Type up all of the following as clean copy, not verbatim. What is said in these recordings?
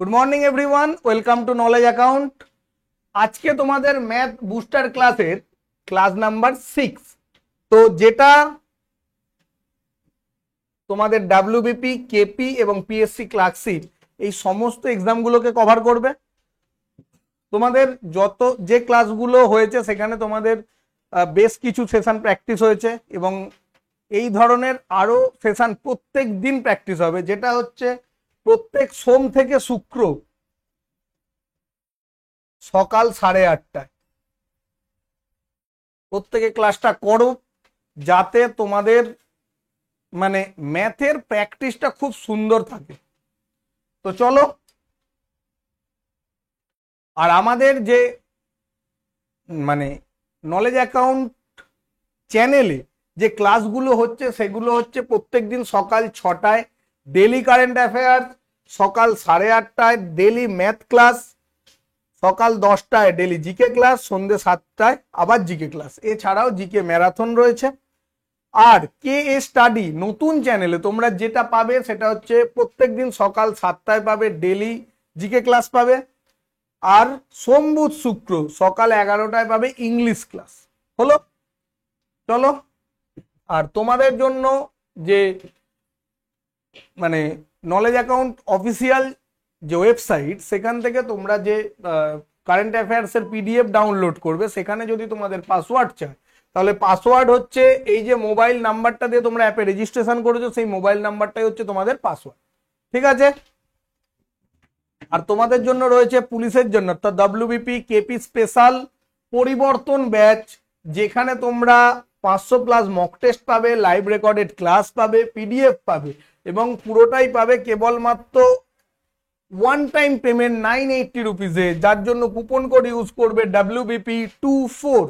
Good morning everyone, welcome to knowledge account. আজকে তোমাদের math booster ক্লাসের ক্লাস নাম্বার 6। তো যেটা তোমাদের ডাব্লিউবিপি, কেপি এবং পিএসসি ক্লার্কশিপ এই সমস্ত এক্সামগুলোকে কভার করবে। তোমাদের যত যে ক্লাসগুলো হয়েছে সেখানে তোমাদের বেশ কিছু সেশন প্র্যাকটিস হয়েছে এবং এই ধরনের আরো সেশন প্রত্যেক দিন প্র্যাকটিস হবে, যেটা হচ্ছে প্রত্যেক সোম থেকে শুক্র সকাল 8:30টায় প্রত্যেকে ক্লাসটা করো, যাতে তোমাদের মানে ম্যাথের প্র্যাকটিসটা খুব সুন্দর থাকে। তো চলো, আর আমাদের যে মানে নলেজ অ্যাকাউন্ট চ্যানেলে যে ক্লাসগুলো হচ্ছে সেগুলো হচ্ছে প্রত্যেক দিন সকাল 6টায় ডেলি কারেন্ট অ্যাফেয়ার্স, সকাল 8:30টায় ডেলি ম্যাথ ক্লাস, সকাল 10টায় ডেলি জিকে ক্লাস, সন্ধ্যে 7টায় আবার জিকে ক্লাস। এছাড়াও জিকে ম্যারাথন রয়েছে। আর কে এ স্টাডি নতুন চ্যানেলে তোমরা যেটা পাবে সেটা হচ্ছে প্রত্যেকদিন সকাল 7টায় পাবে ডেলি জিকে ক্লাস পাবে, আর সোম বুধ শুক্র সকাল 11টায় পাবে ইংলিশ ক্লাস। হলো, চলো। আর তোমাদের জন্য যে মানে নলেজ অ্যাকাউন্ট অফিসিয়াল যে ওয়েবসাইট, সেখান থেকে তোমরা যে কারেন্ট অ্যাফেয়ার্স এর পিডিএফ ডাউনলোড করবে, সেখানে যদি তোমাদের পাসওয়ার্ড চায় তাহলে পাসওয়ার্ড হচ্ছে এই যে মোবাইল নাম্বারটা দিয়ে তোমরা অ্যাপে রেজিস্ট্রেশন করেছো, সেই মোবাইল নাম্বারটাই হচ্ছে তোমাদের পাসওয়ার্ড। ঠিক আছে? আর তোমাদের জন্য রয়েছে পুলিশের জন্য অর্থাৎ ডব্লিউবিপি কেপি স্পেশাল পরিবর্তন ব্যাচ, যেখানে তোমরা 500+ মক টেস্ট পাবে, লাইভ রেকর্ডেড ক্লাস পাবে, পিডিএফ পাবে এবং পুরোটাই পাবে কেবলমাত্র ওয়ান টাইম পেমেন্ট 980 রুপিজে, যার জন্য কুপন কোড ইউজ করবে WBP24।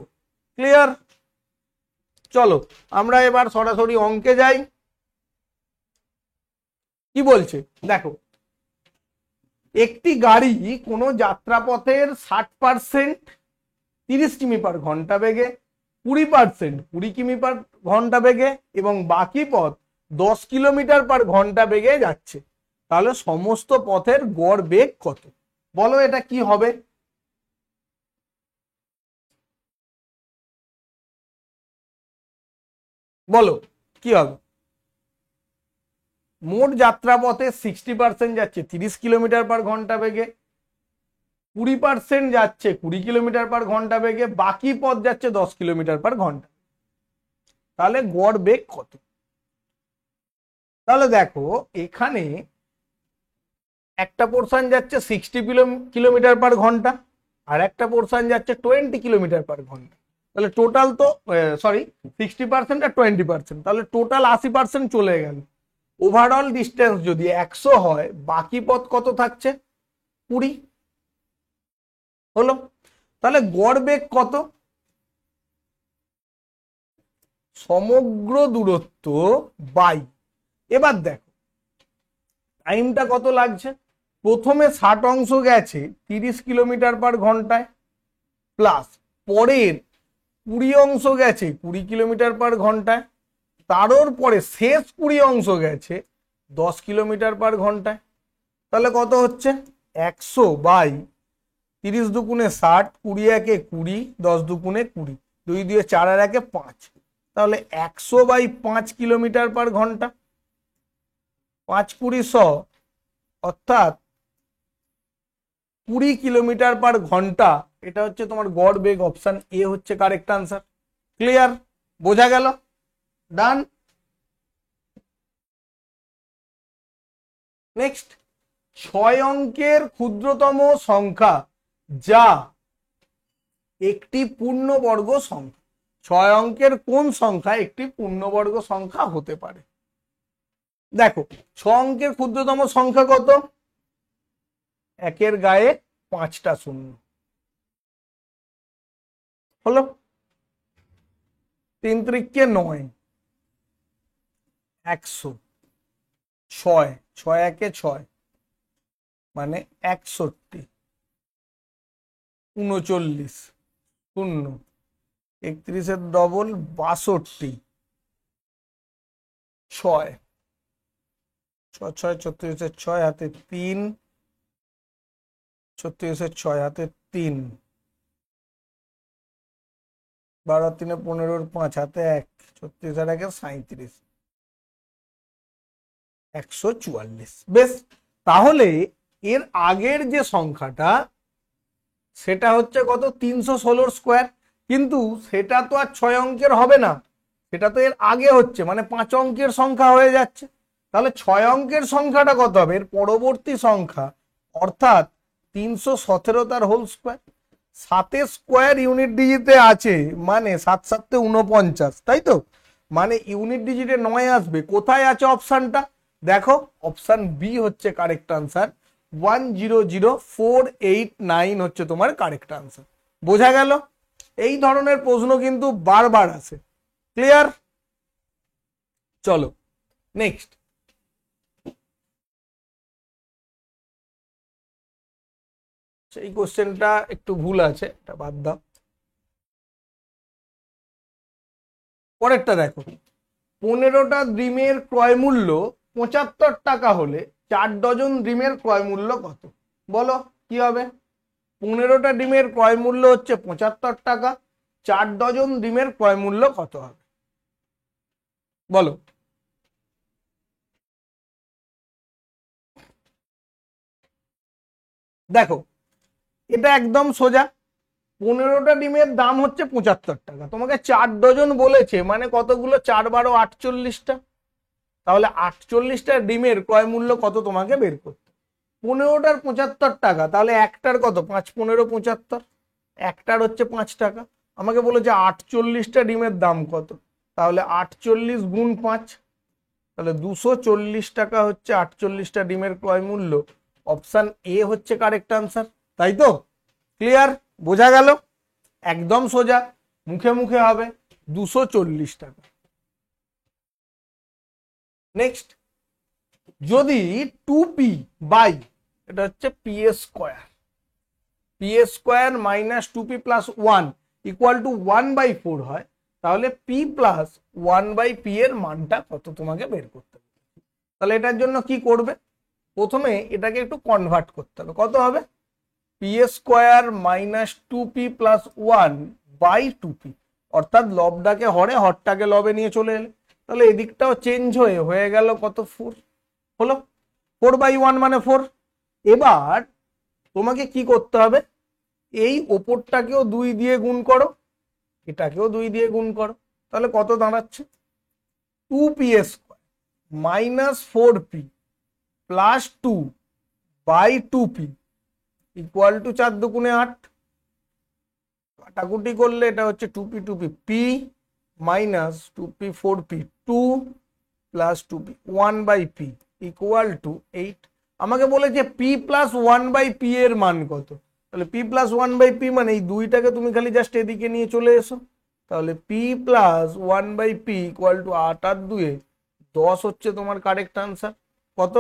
ক্লিয়ার? চলো আমরা এবার সরাসরি অঙ্কে যাই। কি বলছে দেখো, একটি গাড়ি কোনো যাত্রাপথের 60% 30 কিমি পার ঘন্টা বেগে, 20% 20 কিমি পার ঘন্টা বেগে এবং বাকি পথ 10 কিলোমিটার পার ঘন্টা বেগে যাচ্ছে, তাহলে সমস্ত পথের গড় বেগ কত? বলো এটা কি হবে? বলো কি হবে? মোট যাত্রাপথে 60% যাচ্ছে 30 কিলোমিটার পার ঘন্টা বেগে, 20% যাচ্ছে 20 কিলোমিটার পার ঘন্টা বেগে, বাকি পথ যাচ্ছে 10 কিলোমিটার পার ঘন্টা। তাহলে গড় বেগ কত? তাহলে দেখো, এখানে একটা পোর্শন যাচ্ছে 60 কিলোমিটার পার ঘন্টা আর একটা পোর্শন যাচ্ছে 20 কিলোমিটার পার ঘন্টা। তাহলে টোটাল তো সরি 60% আর 20%, তাহলে টোটাল 80% চলে গেল। ওভারঅল ডিস্টেন্স যদি 100 হয়, বাকি পথ কত থাকছে? 20। হলো, তাহলে গড় বেগ কত? সমগ্র দূরত্ব বাই, এবার দেখো টাইমটা কত লাগছে। প্রথমে 60 অংশ গেছে 30 কিলোমিটার পার ঘন্টায়, প্লাস পরের 20 অংশ গেছে 20 কিলোমিটার পার ঘন্টায়, তারও পরে শেষ 20 অংশ গেছে 10 কিলোমিটার পার ঘন্টায়। তাহলে কত হচ্ছে? 100 বাই 30 দুগুণে 60, 20 একে 20, 10 দুগুণে 20, 2 দিয়ে 4 আর 1 5, তাহলে 100 বাই 5 কিলোমিটার পার ঘন্টা, 5 20 100, অর্থাৎ 20 কিলোমিটার পার ঘন্টা। এটা হচ্ছে তোমার গড় বেগ। অপশন এ হচ্ছে কারেক্ট আনসার। ক্লিয়ার? বোঝা গেল? ডান। নেক্সট, 6 অঙ্কের ক্ষুদ্রতম সংখ্যা যা একটি পূর্ণবর্গ সংখ্যা। 6 অঙ্কের কোন সংখ্যা একটি পূর্ণবর্গ সংখ্যা হতে পারে? দেখো, 6 অঙ্কের ক্ষুদ্রতম সংখ্যা কত? একের গায়ে 5টা শূন্য। হলো, 3 × 9, 100, 6, 6 একে 6 মানে 61, 39, 0, 31 ডবল 62, 6, 6 6 36, 6 হাতে 3, 36 6 হাতে 3, 12 3 15 5 হাতে 1, 36 আর 1 37, 144। বেশ, তাহলে এর আগের যে সংখ্যাটা সেটা হচ্ছে কত, 316 স্কোয়ার, কিন্তু সেটা তো আর 6 অঙ্কের হবে না, সেটা তো এর আগে হচ্ছে, মানে 5 অঙ্কের সংখ্যা হয়ে যাচ্ছে। তাহলে 6 অঙ্কের সংখ্যাটা কত হবে, এর পরবর্তী সংখ্যা, অর্থাৎ 317 তার হোল স্কোয়ার। 7 স্কোয়ার ইউনিট ডিজিটে আছে, মানে 7 7 49, তাই তো, মানে ইউনিট ডিজিটে 9 আসবে। কোথায় আছে অপশনটা, দেখো অপশন বি হচ্ছে কারেক্ট আনসার, 100489 হচ্ছে তোমার কারেক্ট আনসার। বোঝা গেল? এই ধরনের প্রশ্ন কিন্তু বারবার আসে। ক্লিয়ার? চলো নেক্সট। এই কোশ্চেনটা একটু ভুল আছে, এটা বাদ দাও। পরেরটা দেখো, 15টা ডিমের ক্রয় মূল্য 75 টাকা হলে 4 ডজন ডিমের ক্রয় মূল্য কত? বলো কি হবে? 15টা ডিমের ক্রয় মূল্য হচ্ছে 75 টাকা, 4 ডজন ডিমের ক্রয় মূল্য কত হবে বলো? দেখো এটা একদম সোজা, 15টা ডিমের দাম হচ্ছে 75 টাকা, তোমাকে 4 ডজন বলেছে, মানে কতগুলো, 4 12 48টা, তাহলে 48টা ডিমের ক্রয় মূল্য কত তোমাকে বের করতে। 15টার 75 টাকা, তাহলে একটার কত, 5 15 75, একটার হচ্ছে 5 টাকা। আমাকে বলেছে 48টা ডিমের দাম কত, তাহলে 48 গুণ 5, তাহলে 240 টাকা হচ্ছে 48টা ডিমের ক্রয় মূল্য। অপশন এ হচ্ছে কারেক্ট আনসার, তাই তো? ক্লিয়ার? বোঝা গেল? একদম সোজা, মুখে মুখে হবে 240 টাকা। নেক্সট, যদি 2p বাই, এটা হচ্ছে P square, P square minus 2p plus 1 equal to 1/4 হয়, তাহলে p প্লাস 1/p এর মানটা কত তোমাকে বের করতে হবে। তাহলে এটার জন্য কি করবে, প্রথমে এটাকে একটু কনভার্ট করতে হবে। কত হবে, P square minus 2p plus 1/2p, অর্থাৎ লবটাকে হরে হরটাকে লবে নিয়ে চলে এলে, তাহলে এদিকটাও চেঞ্জ হয়ে গেল কত, 4 হলো, 4/1 মানে 4। এবার তোমাকে কি করতে হবে, এই ওপরটাকেও 2 দিয়ে গুণ করো, এটাকেও 2 দিয়ে গুণ করো, তাহলে কত দাঁড়াচ্ছে, 2p square minus 4p plus 2/2p equal to 4 দুগুণে 8, কাটাকুটি করলে এটা হচ্ছে 2p 2p, p minus 2p 4p 2 plus 2p 1/p equal to 8। আমাকে বলেছে p প্লাস 1/p এর মান কত, তাহলে p প্লাস 1/p মানে এই দুইটাকে তুমি খালি জাস্ট এদিকে নিয়ে চলে এসো, তাহলে p plus 1/p equal to 8 আর 2 10 হচ্ছে তোমার কারেক্ট আনসার। কত,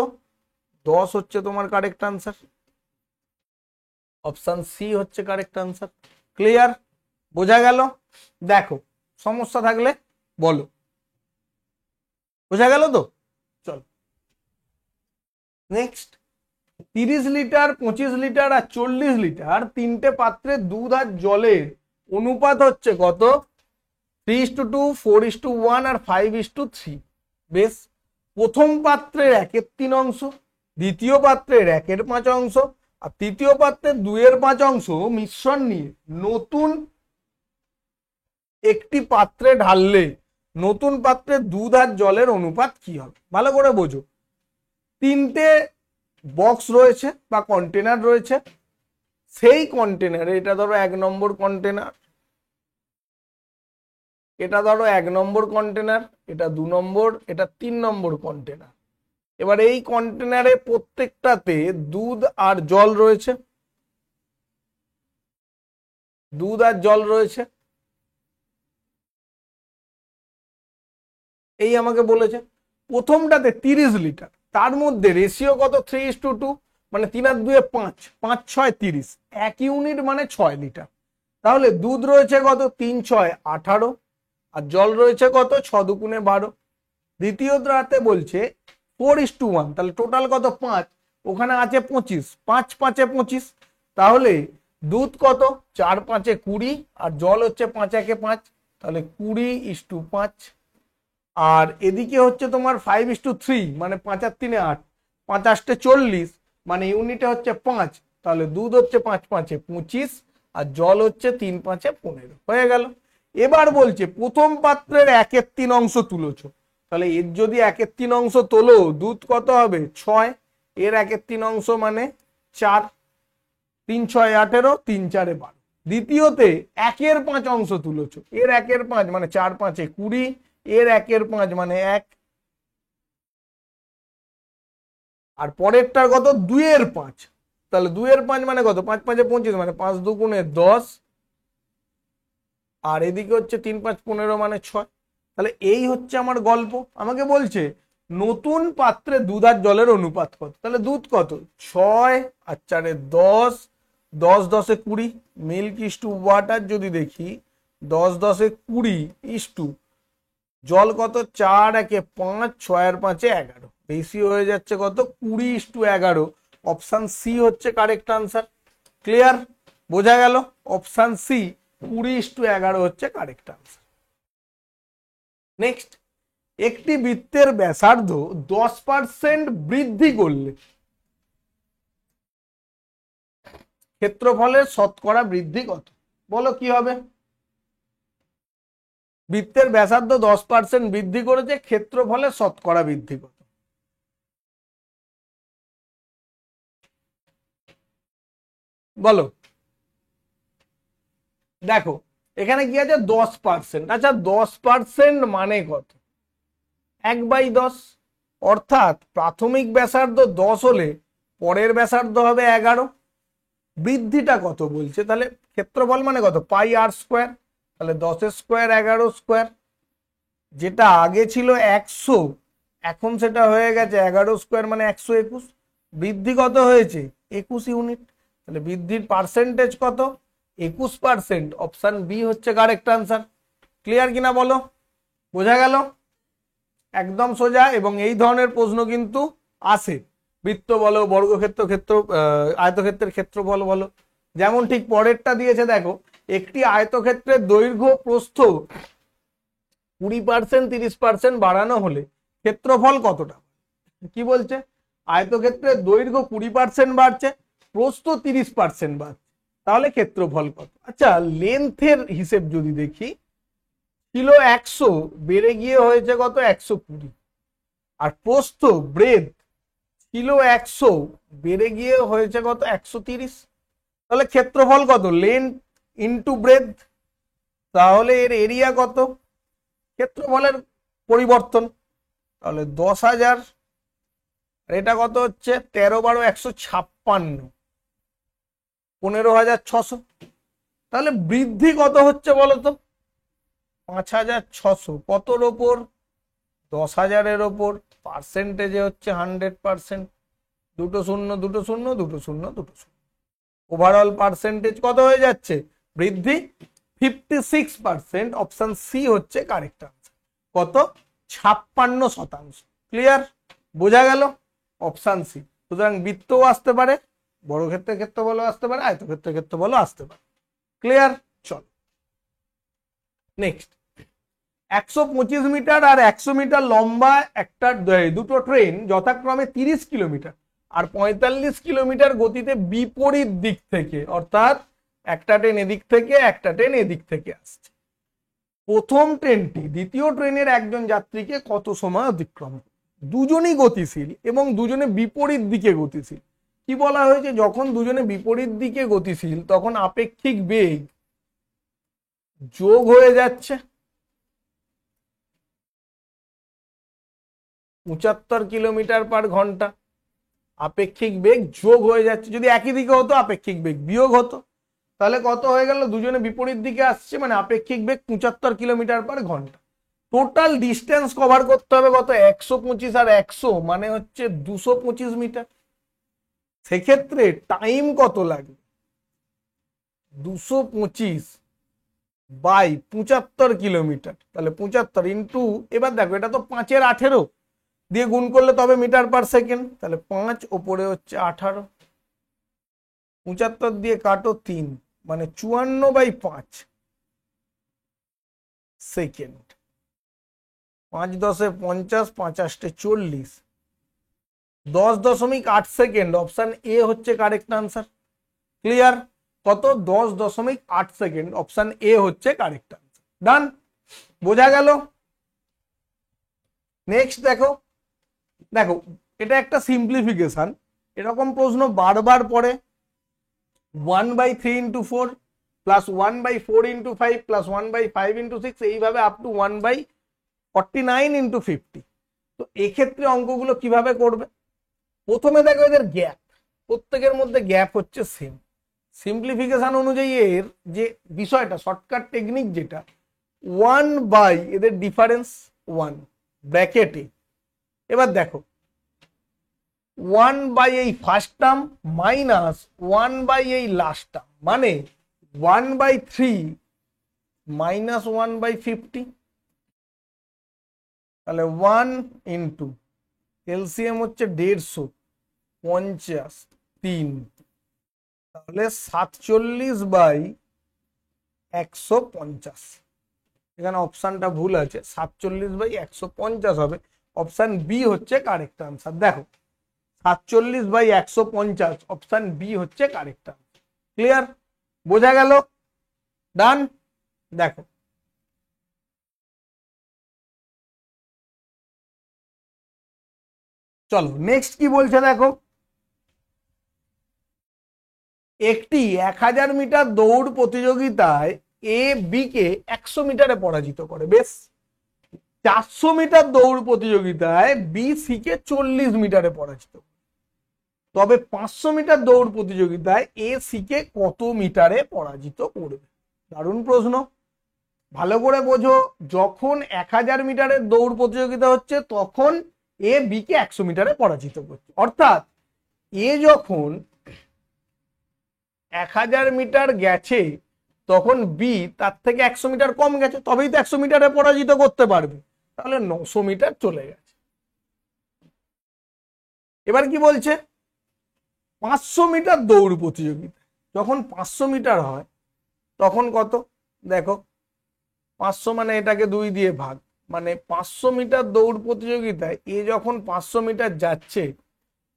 10 হচ্ছে তোমার কারেক্ট আনসার, অপশন সি হচ্ছে কারেক্ট আনসার। ক্লিয়ার? বোঝা গেল? দেখো সমস্যা থাকলে বলো। বোঝা গেল তো? চলো নেক্সট, 30 লিটার 25 লিটার আর 40 লিটার তিনটে পাত্রে দুধ আর জলের অনুপাত হচ্ছে কত, 3:2, 4:1 আর 5:3। বেশ, প্রথম পাত্রের 1/3 অংশ, দ্বিতীয় পাত্রের 1/5 অংশ আর তৃতীয় পাত্রের 2/5 অংশ মিশ্রণ নিয়ে নতুন একটি পাত্রে ঢাললে নতুন পাত্রে দুধ আর জলের অনুপাত কি হবে। ভালো করে বোঝো, তিনটে বক্স রয়েছে বা কন্টেনার রয়েছে, সেই কন্টেনারে, এটা ধরো 1 নম্বর কন্টেনার, এটা ধরো 1 নম্বর কন্টেনার, এটা 2 নম্বর, এটা 3 নম্বর কন্টেনার। এবার এই কন্টেনারে প্রত্যেকটাতে দুধ আর জল রয়েছে, দুধ আর জল রয়েছে। এই আমাকে বলেছে প্রথমটাতে 30 লিটার, তার মধ্যে রেশিও কত, 3:2, মানে 3 আর 2 5, 5 6 30, 1 ইউনিট মানে 6 লিটার। তাহলে দুধ রয়েছে কত, 3 6 18 আর জল রয়েছে কত, 6 দুগুণে 12। দ্বিতীয়টাতে বলছে 4:1, তাহলে টোটাল কত, 5, ওখানে আছে 25, 5 5 25, তাহলে দুধ কত, 4 5 20, আর জল হচ্ছে 5 1 5, তাহলে 20:5। আর এদিকে হচ্ছে তোমার 5:3, মানে 5 আর 3 8, 5 8 40, মানে ইউনিটে হচ্ছে 5, তাহলে দুধ হচ্ছে 5 5 25, আর জল হচ্ছে 3 5 15। হয়ে গেল। এবার বলছে প্রথম পাত্রের 1/3 অংশ তুলেছো, তাহলে এর যদি 1/3 অংশ তোলো, দুধ কত হবে 6, এর 1/3 অংশ মানে 4, 3 6 18, 3 4 12। দ্বিতীয়তে 1/5 অংশ তুলেছো, এর 1/5 মানে 4 5 20, এর 1/5 মানে 1, আর পরেরটার কত 2/5, তাহলে 2/5 মানে কত 5 5 25, মানে 5 2 10, আর এদিকে হচ্ছে 3 5 15 মানে 6। তাহলে এই হচ্ছে আমার গল্প। আমাকে বলছে নতুন পাত্রে দুধ আর জলের অনুপাত কত, তাহলে দুধ কত 6 আর 4 10, 10 10 20, মিল্ক ইস্টু ওয়াটার যদি দেখি 10 10 20 ইস্টু জল কত 4 1 5, 6 5 11, বেশি হয়ে যাচ্ছে কত 20:11। অপশন সি হচ্ছে কারেক্ট আনসার। ক্লিয়ার, বোঝা গেল? অপশন সি 20:11 হচ্ছে কারেক্ট আনসার। নেক্সট, একটি বৃত্তের ব্যাসার্ধ 10% বৃদ্ধি করলে ক্ষেত্রফলের শতকরা বৃদ্ধি কত? বলো কি হবে? বৃত্তের ব্যাসার্ধ 10% বৃদ্ধি করেছে, ক্ষেত্রফলের শতকরা বৃদ্ধি কত? বলো। দেখো এখানে কি আছে 10%। আচ্ছা 10% মানে কত? 1/10, অর্থাৎ প্রাথমিক ব্যাসার্ধ 10 হলে পরের ব্যাসার্ধ হবে 11। বৃদ্ধিটা কত বলছে, তাহলে ক্ষেত্রফল মানে কত πr², তাহলে 10 স্কোয়ার 11 স্কোয়ার, যেটা আগে ছিল 100 এখন সেটা হয়ে গেছে 11 স্কোয়ার মানে 121। বৃদ্ধি কত হয়েছে 21 ইউনিট, তাহলে বৃদ্ধির পার্সেন্টেজ কত 21%। অপশন বি হচ্ছে কারেক্ট আনসার। ক্লিয়ার কিনা বলো? বোঝা গেল? একদম সোজা। এবং এই ধরনের প্রশ্ন কিন্তু আসে, বৃত্ত বলো, বর্গক্ষেত্র, আয়তক্ষেত্রের ক্ষেত্রফল বলো। যেমন ঠিক পরেরটা দিয়েছে দেখো, একটি আয়তক্ষেত্রের দৈর্ঘ্য প্রস্থ 20% 30% বাড়ানো হলে ক্ষেত্রফল কতটা? কি বলছে? আয়তক্ষেত্রের দৈর্ঘ্য 20% বাড়ছে, প্রস্থ 30% বাড়ছে, তাহলে ক্ষেত্রফল কত? আচ্ছা লেন্থের হিসেব যদি দেখি, ছিল 100 বেড়ে গিয়ে হয়েছে কত 120, আর প্রস্থ ব্রেড ছিল 100 বেড়ে গিয়ে হয়েছে কত 130, তাহলে ক্ষেত্রফল কত লেন্থ ইন্টু ব্রেড, তাহলে এর এরিয়া কত? ক্ষেত্রফলের পরিবর্তন, তাহলে 10,000, এটা কত হচ্ছে 13 12 156, 15,600। তাহলে বৃদ্ধি কত হচ্ছে বলতো 5,600, কতর ওপর 10,000-এর ওপর, পার্সেন্টেজে হচ্ছে 100%, দুটো শূন্য দুটো শূন্য দুটো শূন্য দুটো শূন্য, ওভারঅল পার্সেন্টেজ কত হয়ে যাচ্ছে বৃদ্ধি 56%। অপশন সি হচ্ছে কারেক্ট আনসার। কত 56%। ক্লিয়ার, বোঝা গেল? Option C. সুতরাং বৃত্তও আসতে পারে, বর্গক্ষেত্রের ক্ষেত্রফলও আসতে পারে, আয়তক্ষেত্রের ক্ষেত্রফলও আসতে পারে। ক্লিয়ার, চল নেক্সট। 125 মিটার আর 100 মিটার লম্বা একটা দুটো ট্রেন যথাক্রমে 30 কিলোমিটার আর 45 কিলোমিটার গতিতে বিপরীত দিক থেকে, অর্থাৎ একটা ট্রেন এদিক থেকে একটা ট্রেন এদিক থেকে আসছে। প্রথম ট্রেনটি দ্বিতীয় ট্রেনের একজন যাত্রীকে কত সময় অতিক্রম? দুজনই গতিশীল এবং দুজনে বিপরীত দিকে গতিশীল। কি বলা হয়েছে? যখন দুজনে বিপরীত দিকে গতিশীল তখন আপেক্ষিক বেগ যোগ হয়ে যাচ্ছে 75 কিলোমিটার পার ঘন্টা। আপেক্ষিক বেগ যোগ হয়ে যাচ্ছে, যদি একই দিকে হতো আপেক্ষিক বেগ বিয়োগ হতো, তাহলে কত হয়ে গেল? দুজনে বিপরীত দিকে আসছে মানে আপেক্ষিক বেগ 75 কিলোমিটার পার ঘন্টা। টোটাল ডিস্টেন্স কভার করতে হবে কত 125 আর 100 মানে হচ্ছে 225 মিটার। সেক্ষেত্রে টাইম কত লাগবে 225 বাই 75 কিলোমিটার, তাহলে 75 ইন্টু, এবার দেখো এটা তো 5-এর 18 দিয়ে গুণ করলে তবে মিটার পার সেকেন্ড, তাহলে 5 ওপরে হচ্ছে 18, 75 দিয়ে কাটো 3, মানে 54/5 সেকেন্ড। 5 10 50, 5 8 40, 10.8 সেকেন্ড। অপশন এ হচ্ছে কারেক্ট আনসার। ক্লিয়ার? কত? 10.8 সেকেন্ড। অপশন এ হচ্ছে কারেক্ট আনসার। ডান? বোঝা গেল? নেক্সট দেখো, দেখো এটা একটা সিম্পলিফিকেশন। এরকম প্রশ্ন বারবার পড়ে। 1/3 × 4 প্লাস 1/4 × 5 প্লাস 1/5 × 6, এইভাবে আপ টু 1/49 × 50। তো এক্ষেত্রে অঙ্কগুলো কিভাবে করবে? প্রথমে দেখো এদের গ্যাপ, প্রত্যেকের মধ্যে গ্যাপ হচ্ছে সেম। সিম্পলিফিকেশন অনুযায়ী এর যে বিষয়টা, শর্টকাট টেকনিক যেটা, 1 এদের ডিফারেন্স 1 ব্র্যাকেটে। এবার দেখো 1 এই ফার্স্ট টার্ম মাইনাস 1 এই লাস্ট টার্ম, মানে 1/3 মাইনাস 1/50। তাহলে 1 ইন্টু এলসিএম হচ্ছে 150, 50 3, তাহলে 47/150। এখানে অপশনটা ভুল আছে, 47/150 হবে। অপশন বি হচ্ছে কারেক্ট আনসার। দেখো 47/150, অপশন বি হচ্ছে কারেক্ট আনসার। ক্লিয়ার? বোঝা গেল? ডান? দেখো চলো নেক্সট কি বলছে দেখো। একটি 1000 মিটার দৌড় প্রতিযোগিতায় এ বি কে 100 মিটারে পরাজিত করে। বেশ। 400 মিটার দৌড় প্রতিযোগিতায় বি সি কে 40 মিটারে পরাজিত করে। তবে 500 মিটার দৌড় প্রতিযোগিতায় এ সি কে কত মিটারে পরাজিত করবে? দারুণ প্রশ্ন, ভালো করে বোঝো। যখন 1000 মিটারের দৌড় প্রতিযোগিতা হচ্ছে তখন এ বি কে 100 মিটারে পরাজিত করছে। অর্থাৎ এ যখন 1000 মিটার গেছে তখন বি তার থেকে 100 মিটার কম গেছে, তবেই তো 100 মিটারে পরাজিত করতে পারবে। তাহলে 900 মিটার চলে গেছে। এবার কি বলছে? 500 মিটার দৌড় প্রতিযোগিতা, যখন 500 মিটার হয় তখন কত? দেখো 500 মানে এটাকে 2 দিয়ে ভাগ, মানে 500 মিটার দৌড় প্রতিযোগিতায় এ যখন 500 মিটার যাচ্ছে,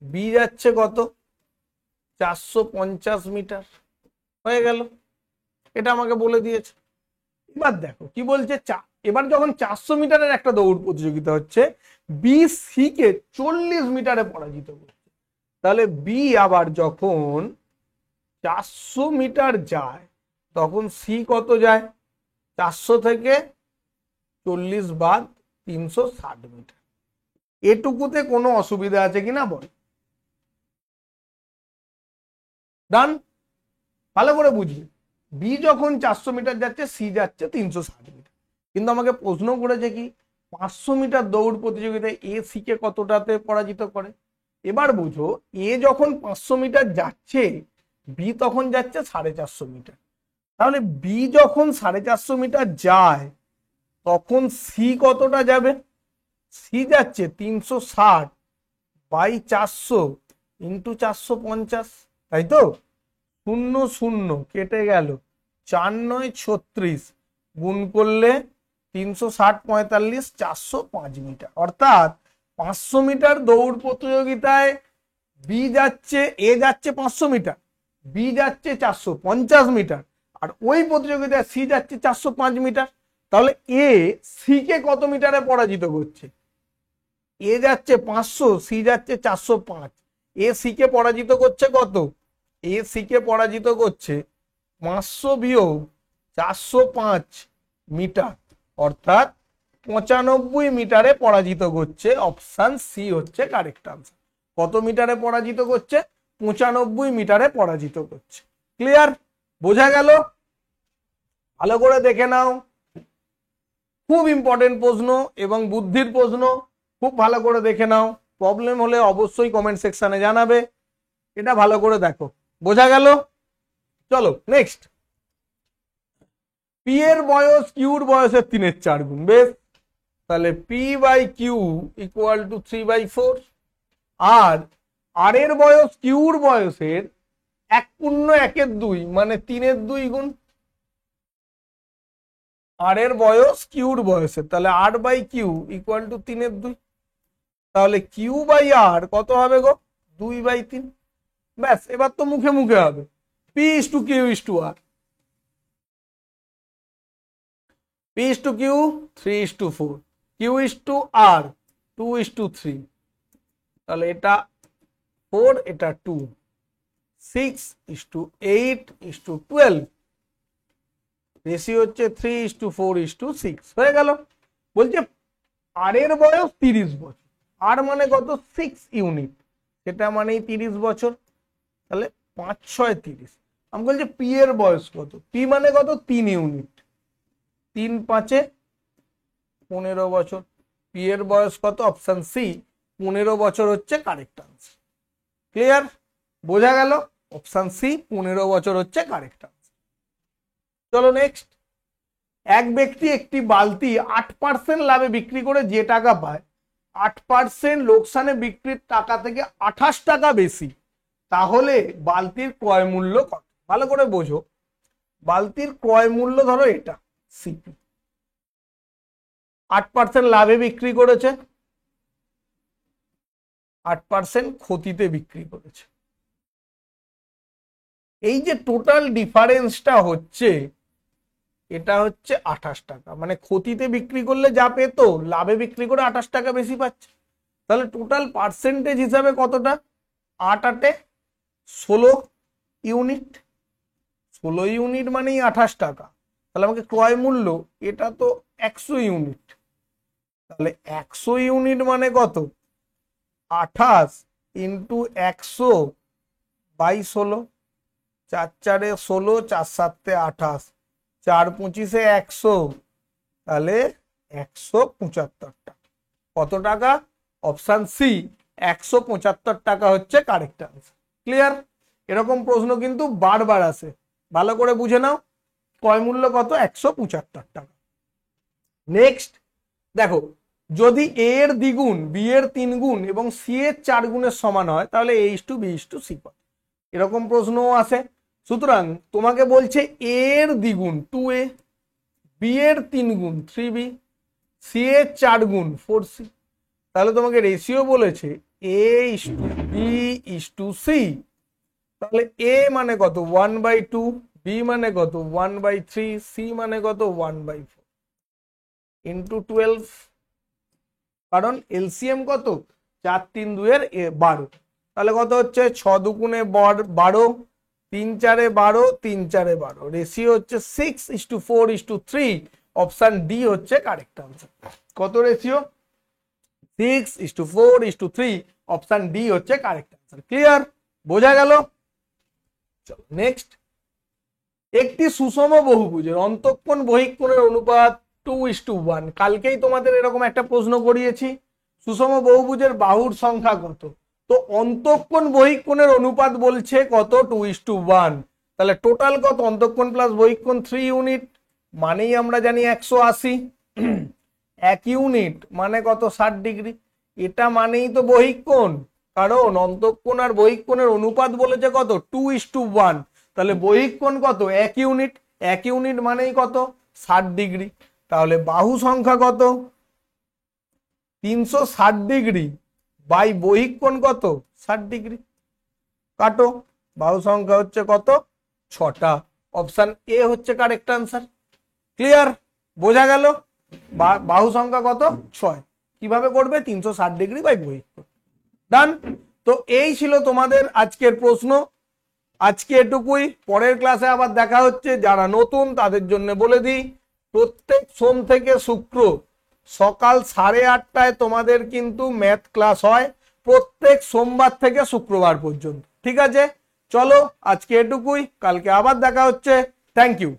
বি যাচ্ছে কত? 450 মিটার। হয়ে গেল, এটা আমাকে বলে দিয়েছে। এবার দেখো কি বলছে, এবার যখন 400 মিটারের একটা দৌড় প্রতিযোগিতা হচ্ছে, বি সি কে 40 মিটারে পরাজিত করছে। তাহলে বি আবার যখন 400 মিটার যায় তখন সি কত যায়? 400 থেকে 40 বাদ 360 মিটার। এটুকুতে কোনো অসুবিধা আছে কিনা বল? ডান? ভালো করে বুঝি। বি যখন 400 মিটার যাচ্ছে, সি যাচ্ছে 360 মিটার। কিন্তু আমাকে প্রশ্ন করেছে কি 500 মিটার দৌড় প্রতিযোগিতায় এ সি কে কতটাতে পরাজিত করে। এবার বুঝো, এ যখন 500 মিটার যাচ্ছে, বি তখন যাচ্ছে 450 মিটার। তাহলে বি যখন 450 মিটার যায় তখন সি কতটা যাবে? সি যাচ্ছে 360/400 ইন্টু 450, তাই তো? 0 0 কেটে গেল, 4 9 36, গুণ করলে 360 45, 405 মিটার। অর্থাৎ 500 মিটার দৌড় প্রতিযোগিতায় বি যাচ্ছে, এ যাচ্ছে 500 মিটার, বি যাচ্ছে 450 মিটার, আর ওই প্রতিযোগিতায় সি যাচ্ছে 405 মিটার। তাহলে এ সি কে কত মিটারে পরাজিত করছে? এ যাচ্ছে 500, সি যাচ্ছে 405, এ সি কে পরাজিত করছে কত? এ সি কে পরাজিত করছে 500 বিয়োগ 405 মিটার, অর্থাৎ 95 মিটারে পরাজিত করছে। অপশন সি হচ্ছে কারেক্ট আনসার। কত মিটারে পরাজিত করছে? 95 মিটারে পরাজিত করছে। ক্লিয়ার? বোঝা গেল? ভালো করে দেখে নাও, খুব ইম্পর্টেন্ট প্রশ্ন এবং বুদ্ধির প্রশ্ন। খুব ভালো করে দেখে নাও, প্রবলেম হলে অবশ্যই কমেন্ট সেকশনে জানাবে। এটা ভালো করে দেখো। বোঝা গেল? চলো নেক্সট। পি এর বয়স কিউর বয়সের 3/4 গুণ। বেশ, তাহলে P by Q equal to 3/4, আর আর এর বয়স কিউর বয়সের 1/1 মানে 3/2 আর এর বয়স কিউর বয়সের, তাহলে r/কিউ ইকুয়াল টু 3/2। তাহলে কিউ বাই আর কত হবে গো? 2/3। ব্যাস, এবার তো মুখে মুখে হবে। P is to Q is to R, P is to Q 3:4, Q is to R 2:3। তাহলে এটা 4, এটা 2, 6:8:12। রেশিও হচ্ছে 3:4:6 হয়ে গেল। বলছে আর এর বয়স 30 বছর, আর মানে কত 6 ইউনিট, সেটা মানেই 30 বছর। তাহলে 5×6=30। আমি বলছি পি এর বয়স কত, পি মানে কত 3 ইউনিট, 3×5=15 বছর। পি এর বয়স কত? অপশন সি 15 বছর হচ্ছে কারেক্ট আনসার। ক্লিয়ার? বোঝা গেল? অপশন সি 15 বছর হচ্ছে কারেক্ট আনসার। চলো নেক্সট। এক ব্যক্তি একটি বালতি 8% লাভে বিক্রি করে যে টাকা পায়, 8% লোকসানে বিক্রির টাকা থেকে 28 টাকা বেশি, তাহলে বালতির ক্রয় মূল্য কত? ভালো করে বোঝো। বালতির ক্রয় মূল্য ধরো এটা সিপি, 8% লাভে বিক্রি করেছে, 8% ক্ষতিতে বিক্রি করেছে। এই যে টোটাল ডিফারেন্সটা হচ্ছে, এটা হচ্ছে 28 টাকা। মানে ক্ষতিতে বিক্রি করলে যা পেত, লাভে বিক্রি করে 28 টাকা বেশি পাচ্ছে। তাহলে টোটাল পার্সেন্টেজ হিসাবে কতটা? 8×8=16 ইউনিট, 16 ইউনিট মানেই 28 টাকা। তাহলে আমাকে ক্রয় মূল্য, এটা তো 100 ইউনিট, তাহলে 100 ইউনিট মানে কত? 28 ইন্টু 100/16, 4×4=16, 4×7=28, 4×25=100, তাহলে 175 টাকা। কত টাকা? অপশন সি 175 টাকা হচ্ছে কারেক্ট আনসার। ক্লিয়ার? এরকম প্রশ্ন কিন্তু বারবার আসে, ভালো করে বুঝে নাও। ক্রয় মূল্য কত? 175 টাকা। নেক্সট দেখো, যদি এ এর দ্বিগুণ, বি এর 3 গুণ এবং সি এর 4 গুণের সমান হয়, তাহলে a:b:c কত? এরকম প্রশ্নও আসে। সুতরাং তোমাকে বলছে এ এর দ্বিগুণ 2a, বি এর 3 গুণ 3b, সি এর 4 গুণ 4c। তাহলে তোমাকে রেশিও বলেছে a:b:c। তাহলে a মানে কত? 1/2, বি মানে কত? 1/3, সি মানে কত? 1/4 ইন্টু 12। কারণ এলসিএম কত? 4×3=12। তাহলে কত হচ্ছে? 6×2=12, 3×4=12, 3×4=12। রেশিও হচ্ছে 6:4:3। অপশন ডি হচ্ছে কারেক্ট আনসার। কত রেশিও? 6:4:3। অপশন ডি হচ্ছে কারেক্ট আনসার। ক্লিয়ার? বোঝা গেল? চলো নেক্সট। একটি সুষম বহুভুজের অন্তঃকোণ বহিঃকোণের অনুপাত 2:1। কালকেই তোমাদের এরকম একটা প্রশ্ন করিয়েছি, সুষম বহুভুজের বাহুর সংখ্যা কত? তো অন্তঃকোণ বহিঃকোণের অনুপাত বলছে কত? 2:1। তাহলে টোটাল কত? অন্তঃকোণ প্লাস বহিঃকোণ 3 ইউনিট, মানেই আমরা জানি 180। 1 ইউনিট মানে কত? 60 ডিগ্রি। এটা মানেই তো বহিঃকোণ, কারণ অন্তঃকোণ আর বহিঃকোণের অনুপাত বলেছে কত? 2:1। তাহলে বহিঃকোণ কত? 1 ইউনিট, 1 ইউনিট মানেই কত? 60 ডিগ্রি। তাহলে বাহু সংখ্যা কত? 360 ডিগ্রি বাই বহিঃকোণ কত? 60 ডিগ্রি। কাটো, বাহু সংখ্যা হচ্ছে কত? 6টা। অপশন এ হচ্ছে কারেক্ট আনসার। ক্লিয়ার? বোঝা গেল? বাহু সংখ্যা কত? 6। কিভাবে করবে? 360 ডিগ্রি বাই বহিঃকোণ। ডান। তো এই ছিল তোমাদের আজকের প্রশ্ন। আজকে এটুকুই, পরের ক্লাসে আবার দেখা হচ্ছে। যারা নতুন তাদের জন্য বলে দিই, প্রত্যেক সোম থেকে শুক্র সকাল 8:30টায় তোমাদের কিন্তু ম্যাথ ক্লাস হয়, প্রত্যেক সোমবার থেকে শুক্রবার পর্যন্ত। ঠিক আছে, চলো আজকে এটুকুই, কালকে আবার দেখা হচ্ছে। Thank you.